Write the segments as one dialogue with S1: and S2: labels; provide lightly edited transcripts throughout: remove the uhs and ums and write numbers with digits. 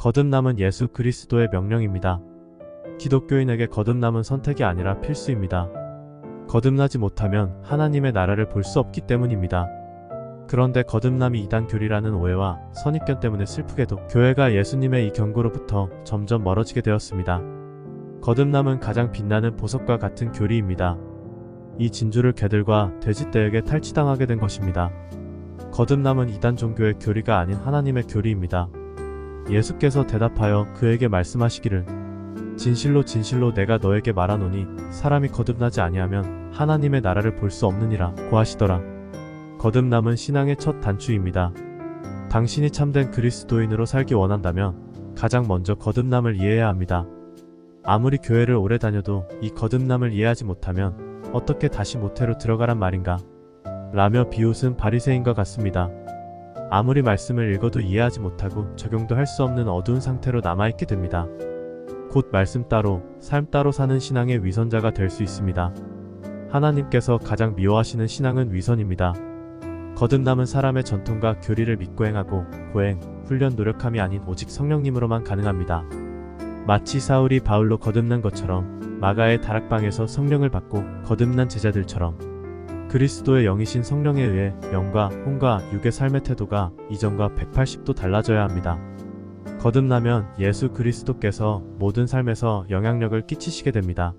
S1: 거듭남은 예수 그리스도의 명령입니다. 기독교인에게 거듭남은 선택이 아니라 필수입니다. 거듭나지 못하면 하나님의 나라를 볼 수 없기 때문입니다. 그런데 거듭남이 이단교리라는 오해와 선입견 때문에 슬프게도 교회가 예수님의 이 경고로부터 점점 멀어지게 되었습니다. 거듭남은 가장 빛나는 보석과 같은 교리입니다. 이 진주를 개들과 돼지떼에게 탈취당하게 된 것입니다. 거듭남은 이단 종교의 교리가 아닌 하나님의 교리입니다. 예수께서 대답하여 그에게 말씀하시기를 진실로 진실로 내가 너에게 말하노니 사람이 거듭나지 아니하면 하나님의 나라를 볼 수 없느니라 고 하시더라. 거듭남은 신앙의 첫 단추입니다. 당신이 참된 그리스도인으로 살기 원한다면 가장 먼저 거듭남을 이해해야 합니다. 아무리 교회를 오래 다녀도 이 거듭남을 이해하지 못하면 어떻게 다시 모태로 들어가란 말인가 라며 비웃은 바리새인과 같습니다. 아무리 말씀을 읽어도 이해하지 못하고 적용도 할 수 없는 어두운 상태로 남아있게 됩니다. 곧 말씀 따로, 삶 따로 사는 신앙의 위선자가 될 수 있습니다. 하나님께서 가장 미워하시는 신앙은 위선입니다. 거듭남은 사람의 전통과 교리를 믿고 행하고 고행, 훈련, 노력함이 아닌 오직 성령님으로만 가능합니다. 마치 사울이 바울로 거듭난 것처럼 마가의 다락방에서 성령을 받고 거듭난 제자들처럼 그리스도의 영이신 성령에 의해 영과 혼과 육의 삶의 태도가 이전과 180도 달라져야 합니다. 거듭나면 예수 그리스도께서 모든 삶에서 영향력을 끼치시게 됩니다.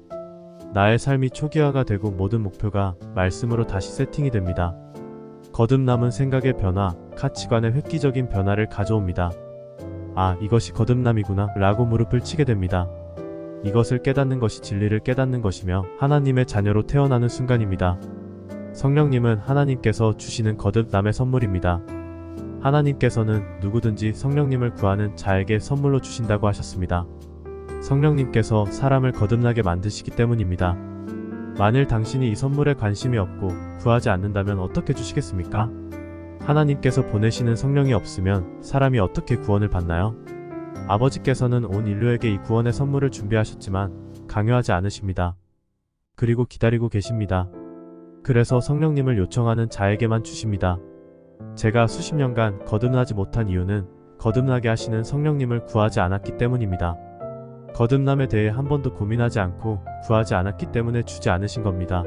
S1: 나의 삶이 초기화가 되고 모든 목표가 말씀으로 다시 세팅이 됩니다. 거듭남은 생각의 변화, 가치관의 획기적인 변화를 가져옵니다. 아, 이것이 거듭남이구나 라고 무릎을 치게 됩니다. 이것을 깨닫는 것이 진리를 깨닫는 것이며 하나님의 자녀로 태어나는 순간입니다. 성령님은 하나님께서 주시는 거듭남의 선물입니다. 하나님께서는 누구든지 성령님을 구하는 자에게 선물로 주신다고 하셨습니다. 성령님께서 사람을 거듭나게 만드시기 때문입니다. 만일 당신이 이 선물에 관심이 없고 구하지 않는다면 어떻게 주시겠습니까? 하나님께서 보내시는 성령이 없으면 사람이 어떻게 구원을 받나요? 아버지께서는 온 인류에게 이 구원의 선물을 준비하셨지만 강요하지 않으십니다. 그리고 기다리고 계십니다. 그래서 성령님을 요청하는 자에게만 주십니다. 제가 수십 년간 거듭나지 못한 이유는 거듭나게 하시는 성령님을 구하지 않았기 때문입니다. 거듭남에 대해 한 번도 고민하지 않고 구하지 않았기 때문에 주지 않으신 겁니다.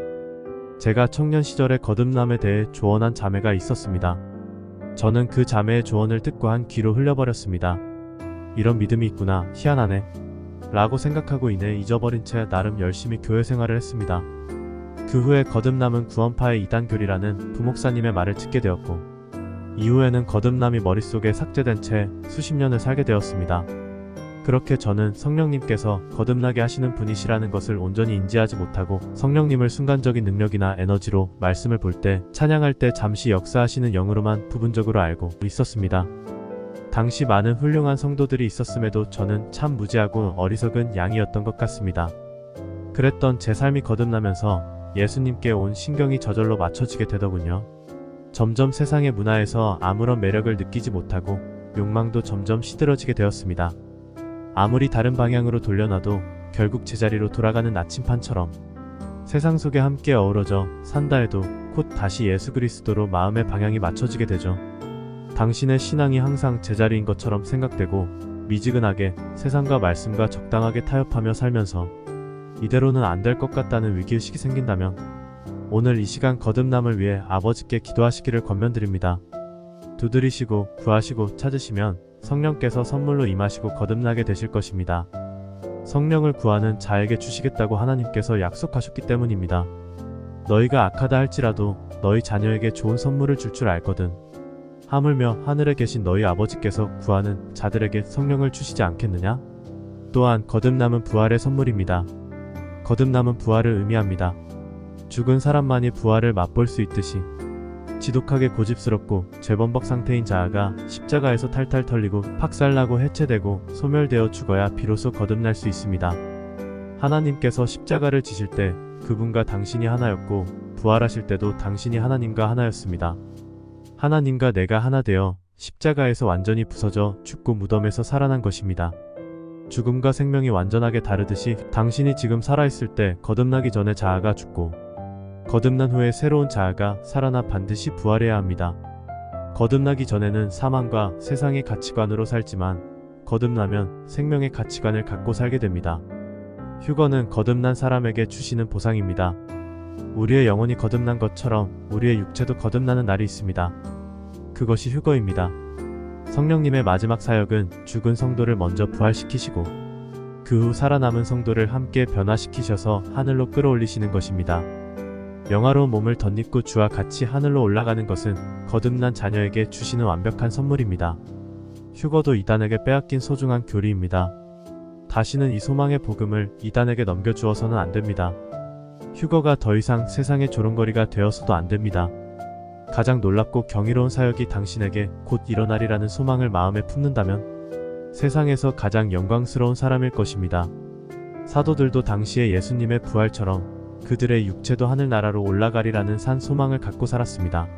S1: 제가 청년 시절에 거듭남에 대해 조언한 자매가 있었습니다. 저는 그 자매의 조언을 듣고 한 귀로 흘려버렸습니다. 이런 믿음이 있구나, 희한하네 라고 생각하고 이내 잊어버린 채 나름 열심히 교회 생활을 했습니다. 그 후에 거듭남은 구원파의 이단교리라는 부목사님의 말을 듣게 되었고 이후에는 거듭남이 머릿속에 삭제된 채 수십 년을 살게 되었습니다. 그렇게 저는 성령님께서 거듭나게 하시는 분이시라는 것을 온전히 인지하지 못하고 성령님을 순간적인 능력이나 에너지로 말씀을 볼 때, 찬양할 때 잠시 역사하시는 영으로만 부분적으로 알고 있었습니다. 당시 많은 훌륭한 성도들이 있었음에도 저는 참 무지하고 어리석은 양이었던 것 같습니다. 그랬던 제 삶이 거듭나면서 예수님께 온 신경이 저절로 맞춰지게 되더군요. 점점 세상의 문화에서 아무런 매력을 느끼지 못하고 욕망도 점점 시들어지게 되었습니다. 아무리 다른 방향으로 돌려놔도 결국 제자리로 돌아가는 나침판처럼 세상 속에 함께 어우러져 산다 해도 곧 다시 예수 그리스도로 마음의 방향이 맞춰지게 되죠. 당신의 신앙이 항상 제자리인 것처럼 생각되고 미지근하게 세상과 말씀과 적당하게 타협하며 살면서 이대로는 안 될 것 같다는 위기의식이 생긴다면 오늘 이 시간 거듭남을 위해 아버지께 기도하시기를 권면드립니다. 두드리시고 구하시고 찾으시면 성령께서 선물로 임하시고 거듭나게 되실 것입니다. 성령을 구하는 자에게 주시겠다고 하나님께서 약속하셨기 때문입니다. 너희가 악하다 할지라도 너희 자녀에게 좋은 선물을 줄 줄 알거든. 하물며 하늘에 계신 너희 아버지께서 구하는 자들에게 성령을 주시지 않겠느냐? 또한 거듭남은 부활의 선물입니다. 거듭남은 부활을 의미합니다. 죽은 사람만이 부활을 맛볼 수 있듯이 지독하게 고집스럽고 죄범벅 상태인 자아가 십자가에서 탈탈 털리고 박살나고 해체되고 소멸되어 죽어야 비로소 거듭날 수 있습니다. 하나님께서 십자가를 지실 때 그분과 당신이 하나였고 부활하실 때도 당신이 하나님과 하나였습니다. 하나님과 내가 하나 되어 십자가에서 완전히 부서져 죽고 무덤에서 살아난 것입니다. 죽음과 생명이 완전하게 다르듯이 당신이 지금 살아있을 때 거듭나기 전에 자아가 죽고 거듭난 후에 새로운 자아가 살아나 반드시 부활해야 합니다. 거듭나기 전에는 사망과 세상의 가치관으로 살지만 거듭나면 생명의 가치관을 갖고 살게 됩니다. 휴거는 거듭난 사람에게 주시는 보상입니다. 우리의 영혼이 거듭난 것처럼 우리의 육체도 거듭나는 날이 있습니다. 그것이 휴거입니다. 성령님의 마지막 사역은 죽은 성도를 먼저 부활시키시고 그 후 살아남은 성도를 함께 변화시키셔서 하늘로 끌어올리시는 것입니다. 영화로운 몸을 덧입고 주와 같이 하늘로 올라가는 것은 거듭난 자녀에게 주시는 완벽한 선물입니다. 휴거도 이단에게 빼앗긴 소중한 교리입니다. 다시는 이 소망의 복음을 이단에게 넘겨주어서는 안 됩니다. 휴거가 더 이상 세상의 조롱거리가 되어서도 안 됩니다. 가장 놀랍고 경이로운 사역이 당신에게 곧 일어나리라는 소망을 마음에 품는다면 세상에서 가장 영광스러운 사람일 것입니다. 사도들도 당시의 예수님의 부활처럼 그들의 육체도 하늘나라로 올라가리라는 산 소망을 갖고 살았습니다.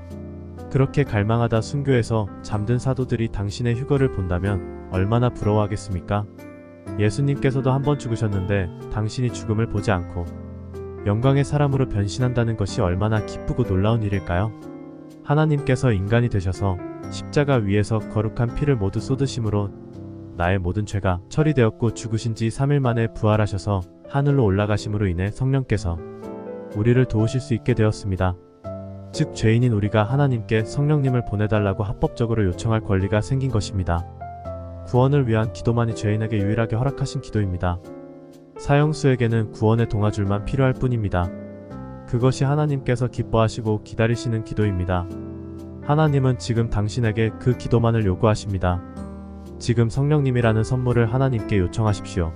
S1: 그렇게 갈망하다 순교해서 잠든 사도들이 당신의 휴거를 본다면 얼마나 부러워하겠습니까? 예수님께서도 한 번 죽으셨는데 당신이 죽음을 보지 않고 영광의 사람으로 변신한다는 것이 얼마나 기쁘고 놀라운 일일까요? 하나님께서 인간이 되셔서 십자가 위에서 거룩한 피를 모두 쏟으심으로 나의 모든 죄가 처리되었고 죽으신 지 3일 만에 부활하셔서 하늘로 올라가심으로 인해 성령께서 우리를 도우실 수 있게 되었습니다. 즉 죄인인 우리가 하나님께 성령님을 보내달라고 합법적으로 요청할 권리가 생긴 것입니다. 구원을 위한 기도만이 죄인에게 유일하게 허락하신 기도입니다. 사형수에게는 구원의 동아줄만 필요할 뿐입니다. 그것이 하나님께서 기뻐하시고 기다리시는 기도입니다. 하나님은 지금 당신에게 그 기도만을 요구하십니다. 지금 성령님이라는 선물을 하나님께 요청하십시오.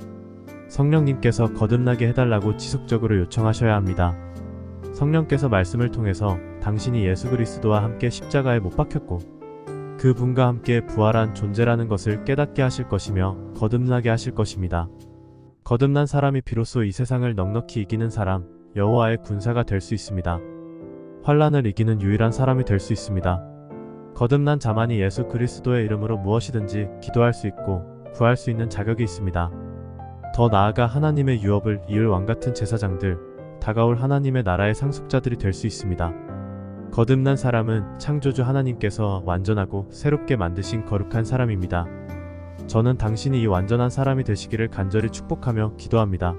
S1: 성령님께서 거듭나게 해달라고 지속적으로 요청하셔야 합니다. 성령께서 말씀을 통해서 당신이 예수 그리스도와 함께 십자가에 못 박혔고 그 분과 함께 부활한 존재라는 것을 깨닫게 하실 것이며 거듭나게 하실 것입니다. 거듭난 사람이 비로소 이 세상을 넉넉히 이기는 사람, 여호와의 군사가 될 수 있습니다. 환란을 이기는 유일한 사람이 될 수 있습니다. 거듭난 자만이 예수 그리스도의 이름으로 무엇이든지 기도할 수 있고 구할 수 있는 자격이 있습니다. 더 나아가 하나님의 유업을 이을 왕같은 제사장들, 다가올 하나님의 나라의 상속자들이 될 수 있습니다. 거듭난 사람은 창조주 하나님께서 완전하고 새롭게 만드신 거룩한 사람입니다. 저는 당신이 이 완전한 사람이 되시기를 간절히 축복하며 기도합니다.